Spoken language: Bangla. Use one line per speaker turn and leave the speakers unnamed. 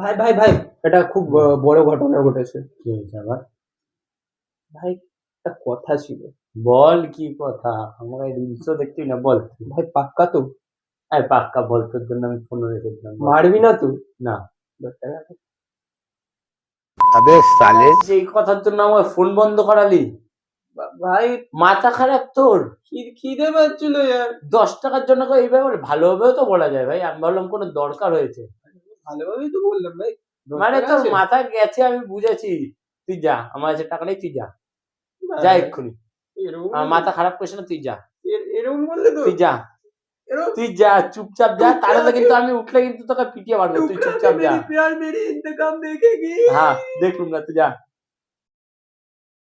ভাই ভাই ভাই, এটা খুব বড় ঘটনা ঘটেছে।
কি হয়েছে আবার?
ভাই, একটা কথা ছিল।
বল কি কথা, আমার রিলসও দেখতি না, বল।
ভাই পাক্কা তো?
আরে পাক্কা বল, তোর জন্য আমি ফোন রেখেছিলাম, বল।
মারবি না তো?
না।
10 টাকা।
अबे साले
এই কথার জন্য আমার ফোন বন্ধ করালি?
ভাই,
মাথা খারাপ তোর?
খিদে পাচ্ছিল यार।
10 টাকার জন্য কেউ এই ব্যাপারে ভালোভাবেও তো বলা যায় ভাই, আমি ভাবলাম কোনো দরকার হয়েছে।
ভালোভাবেই তো বললাম ভাই। 10
মানে
টাকা
তোর
আছে?
মাথা গেছে, আমি বুঝেছি। তুই যা, আমার কাছে টাকা নেই, তুই যা, যা
ভাই,
এক্ষুনি।
এরকম
আমার মাথা খারাপ করিস না, তুই যা,
এরকম বললে তো?
তুই যা,
এরকম
তুই যা, চুপচাপ যা, তাহলে কিন্তু আমি উঠলে কিন্তু তোকে পিটিয়ে মারবো, তুই
ठुकरा के
চুপচাপ যা।
मेरी प्यार मेरी इंतकाम देखेगी।
হ্যাঁ, দেখলুম না, তুই যা।